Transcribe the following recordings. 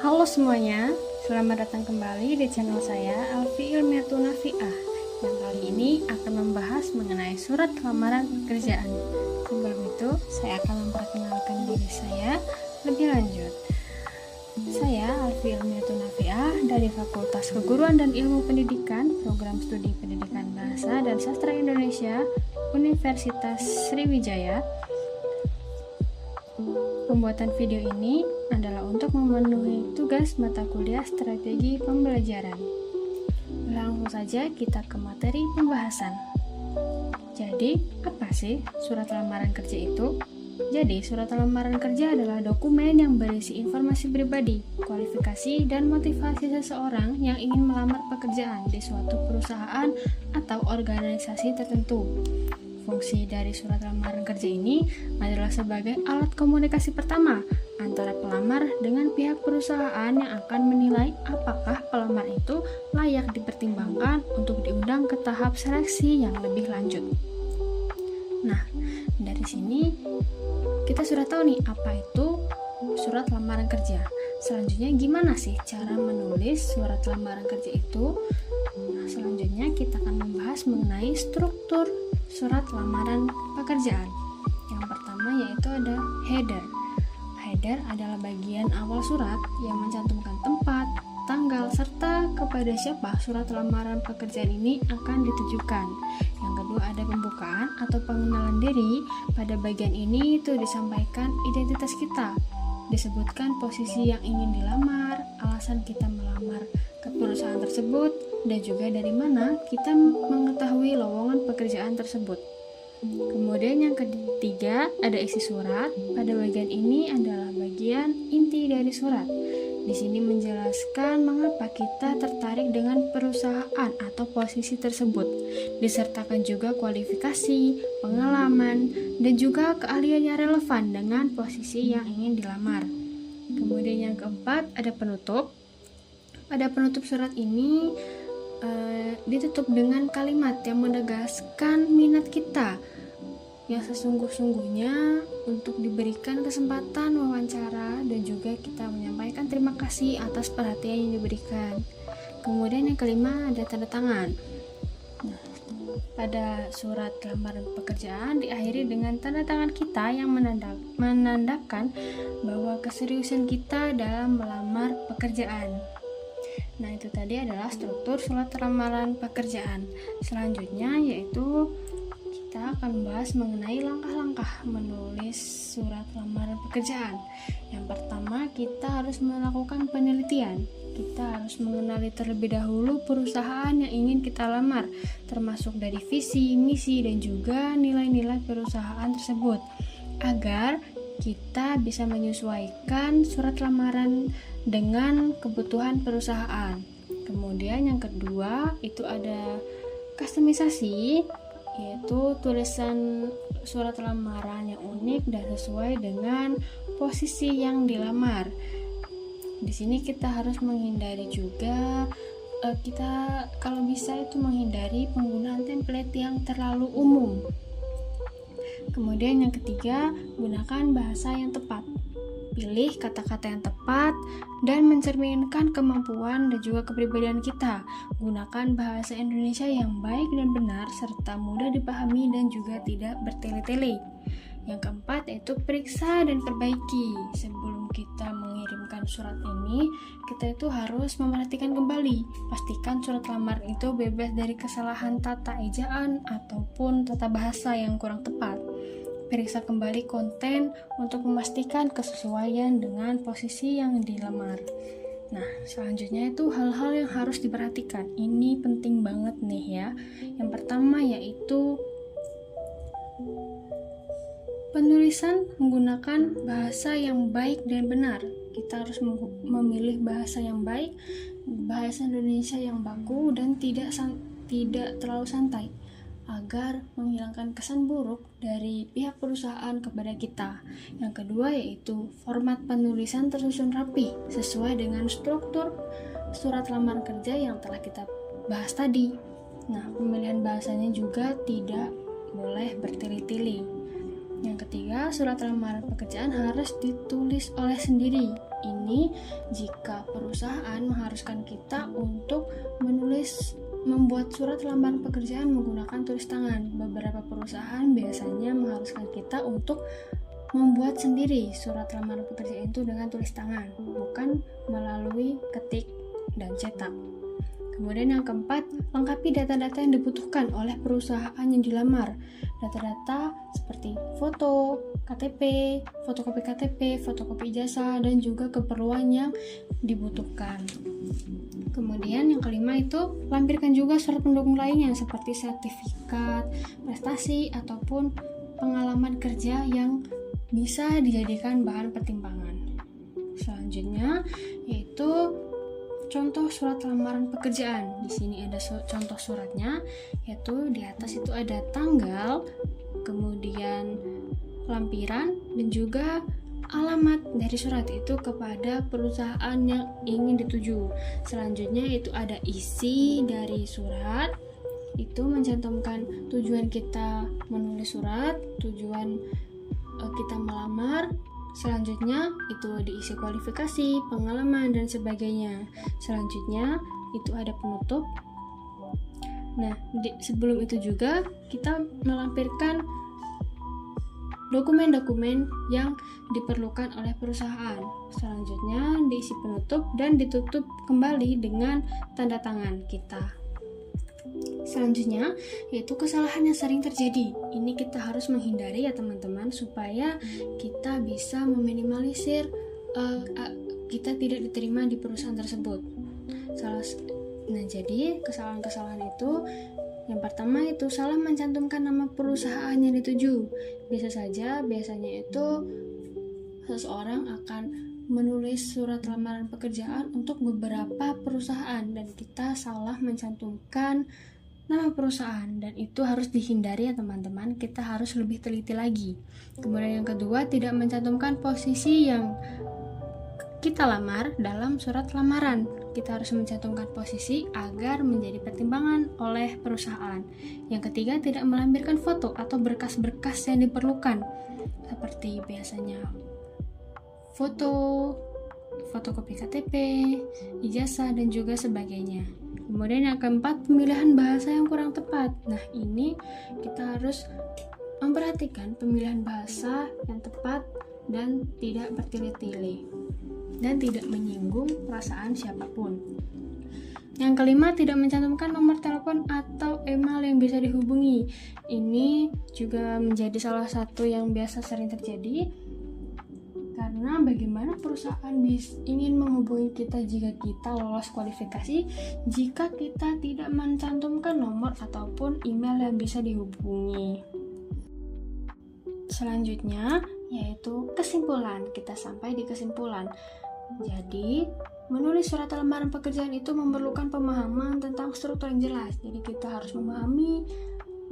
Halo semuanya, selamat datang kembali di channel saya Alfi Ilmiatun Nafiah yang kali ini akan membahas mengenai surat lamaran pekerjaan. Sebelum itu, saya akan memperkenalkan diri saya lebih lanjut. Saya Alfi Ilmiatun Nafiah dari Fakultas Keguruan dan Ilmu Pendidikan, Program Studi Pendidikan Bahasa dan Sastra Indonesia, Universitas Sriwijaya. Pembuatan video ini adalah untuk memenuhi tugas mata kuliah strategi pembelajaran. Langsung saja kita ke materi pembahasan. Jadi, apa sih surat lamaran kerja itu? Jadi, surat lamaran kerja adalah dokumen yang berisi informasi pribadi, kualifikasi, dan motivasi seseorang yang ingin melamar pekerjaan di suatu perusahaan atau organisasi tertentu. Fungsi dari surat lamaran kerja ini adalah sebagai alat komunikasi pertama antara pelamar dengan pihak perusahaan yang akan menilai apakah pelamar itu layak dipertimbangkan untuk diundang ke tahap seleksi yang lebih lanjut. Nah, dari sini kita sudah tahu nih apa itu surat lamaran kerja. Selanjutnya gimana sih cara menulis surat lamaran kerja itu? Nah, selanjutnya kita akan membahas mengenai struktur surat lamaran pekerjaan. Yang pertama yaitu ada header. Header adalah bagian awal surat yang mencantumkan tempat, tanggal, serta kepada siapa surat lamaran pekerjaan ini akan ditujukan. Yang kedua ada pembukaan atau pengenalan diri. Pada bagian ini itu disampaikan identitas kita, disebutkan posisi yang ingin dilamar, alasan kita melamar ke perusahaan tersebut, dan juga dari mana kita mengetahui lowongan pekerjaan tersebut. Kemudian yang ketiga ada isi surat. Pada bagian ini adalah bagian inti dari surat. Di sini menjelaskan mengapa kita tertarik dengan perusahaan atau posisi tersebut. Disertakan juga kualifikasi, pengalaman, dan juga keahlian yang relevan dengan posisi yang ingin dilamar. Kemudian yang keempat ada penutup. Pada penutup surat ini ditutup dengan kalimat yang menegaskan minat kita yang sesungguh-sungguhnya untuk diberikan kesempatan wawancara, dan juga kita menyampaikan terima kasih atas perhatian yang diberikan. Kemudian yang kelima ada tanda tangan. Nah, pada surat lamaran pekerjaan diakhiri dengan tanda tangan kita yang menandakan bahwa keseriusan kita dalam melamar pekerjaan. Nah, itu tadi adalah struktur surat lamaran pekerjaan. Selanjutnya yaitu kita akan membahas mengenai langkah-langkah menulis surat lamaran pekerjaan. Yang pertama, kita harus melakukan penelitian. Kita harus mengenali terlebih dahulu perusahaan yang ingin kita lamar, termasuk dari visi, misi, dan juga nilai-nilai perusahaan tersebut, agar kita bisa menyesuaikan surat lamaran dengan kebutuhan perusahaan. Kemudian yang kedua itu ada kustomisasi, yaitu tulisan surat lamaran yang unik dan sesuai dengan posisi yang dilamar. Di sini kita harus menghindari juga kita kalau bisa itu menghindari penggunaan template yang terlalu umum. Kemudian yang ketiga, gunakan bahasa yang tepat. Pilih kata-kata yang tepat dan mencerminkan kemampuan dan juga kepribadian kita. Gunakan bahasa Indonesia yang baik dan benar serta mudah dipahami dan juga tidak bertele-tele. Yang keempat yaitu periksa dan perbaiki. Sebelum kita mengirimkan surat ini, kita itu harus memperhatikan kembali. Pastikan surat lamaran itu bebas dari kesalahan tata ejaan ataupun tata bahasa yang kurang tepat. Periksa kembali konten untuk memastikan kesesuaian dengan posisi yang dilamar. Nah, selanjutnya itu hal-hal yang harus diperhatikan. Ini penting banget nih ya. Yang pertama yaitu penulisan menggunakan bahasa yang baik dan benar. Kita harus memilih bahasa yang baik, bahasa Indonesia yang baku dan tidak terlalu santai, agar menghilangkan kesan buruk dari pihak perusahaan kepada kita. Yang kedua yaitu format penulisan tersusun rapi sesuai dengan struktur surat lamaran kerja yang telah kita bahas tadi. Nah, pemilihan bahasanya juga tidak boleh bertele-tele. Yang ketiga, surat lamaran pekerjaan harus ditulis oleh sendiri. Ini jika perusahaan mengharuskan kita untuk membuat surat lamaran pekerjaan menggunakan tulis tangan. Beberapa perusahaan biasanya mengharuskan kita untuk membuat sendiri surat lamaran pekerjaan itu dengan tulis tangan, bukan melalui ketik dan cetak. Kemudian yang keempat, lengkapi data-data yang dibutuhkan oleh perusahaan yang dilamar. Data-data seperti foto, KTP, fotokopi ijazah, dan juga keperluan yang dibutuhkan. Kemudian yang kelima itu, lampirkan juga surat pendukung lainnya seperti sertifikat, prestasi, ataupun pengalaman kerja yang bisa dijadikan bahan pertimbangan. Selanjutnya yaitu contoh surat lamaran pekerjaan. Di sini ada contoh suratnya, yaitu di atas itu ada tanggal, kemudian lampiran, dan juga alamat dari surat itu kepada perusahaan yang ingin dituju. Selanjutnya itu ada isi dari surat, itu mencantumkan tujuan kita menulis surat, tujuan kita melamar. Selanjutnya itu diisi kualifikasi, pengalaman, dan sebagainya. Selanjutnya itu ada penutup. Nah, sebelum itu juga kita melampirkan dokumen-dokumen yang diperlukan oleh perusahaan. Selanjutnya diisi penutup dan ditutup kembali dengan tanda tangan kita. Selanjutnya yaitu kesalahan yang sering terjadi. Ini kita harus menghindari ya teman-teman, supaya kita bisa meminimalisir kita tidak diterima di perusahaan tersebut. Nah, jadi kesalahan-kesalahan itu yang pertama itu salah mencantumkan nama perusahaan yang dituju. Biasanya itu seseorang akan menulis surat lamaran pekerjaan untuk beberapa perusahaan dan kita salah mencantumkan nama perusahaan, dan itu harus dihindari ya teman-teman. Kita harus lebih teliti lagi. Kemudian yang kedua, tidak mencantumkan posisi yang kita lamar dalam surat lamaran. Kita harus mencantumkan posisi agar menjadi pertimbangan oleh perusahaan. Yang ketiga, tidak melampirkan foto atau berkas-berkas yang diperlukan, seperti biasanya fotokopi KTP, ijazah, dan juga sebagainya. Kemudian yang keempat, pemilihan bahasa yang kurang tepat. Nah, ini kita harus memperhatikan pemilihan bahasa yang tepat dan tidak bertele-tele dan tidak menyinggung perasaan siapapun. Yang kelima, tidak mencantumkan nomor telepon atau email yang bisa dihubungi. Ini juga menjadi salah satu yang biasa sering terjadi, karena bagaimana perusahaan ingin menghubungi kita jika kita lolos kualifikasi jika kita tidak mencantumkan nomor ataupun email yang bisa dihubungi. Selanjutnya yaitu kesimpulan. Kita sampai di kesimpulan. Jadi, menulis surat lamaran pekerjaan itu memerlukan pemahaman tentang struktur yang jelas. Jadi kita harus memahami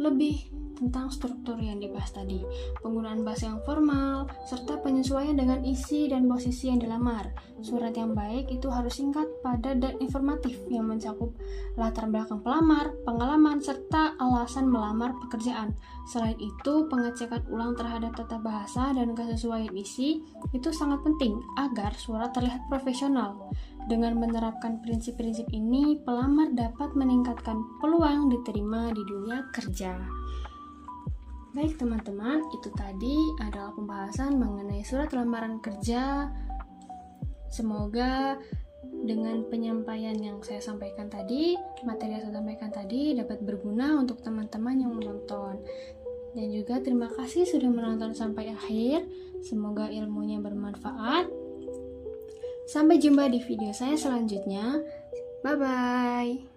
lebih tentang struktur yang dibahas tadi, penggunaan bahasa yang formal, serta penyesuaian dengan isi dan posisi yang dilamar. Surat yang baik itu harus singkat, padat, dan informatif yang mencakup latar belakang pelamar, pengalaman, serta alasan melamar pekerjaan. Selain itu, pengecekan ulang terhadap tata bahasa dan kesesuaian isi itu sangat penting agar surat terlihat profesional. Dengan menerapkan prinsip-prinsip ini, pelamar dapat meningkatkan peluang diterima di dunia kerja. Baik teman-teman, itu tadi adalah pembahasan mengenai surat lamaran kerja. Semoga dengan penyampaian yang saya sampaikan tadi, materi yang saya sampaikan tadi dapat berguna untuk teman-teman yang menonton. Dan juga terima kasih sudah menonton sampai akhir. Semoga ilmunya bermanfaat. Sampai jumpa di video saya selanjutnya. Bye-bye.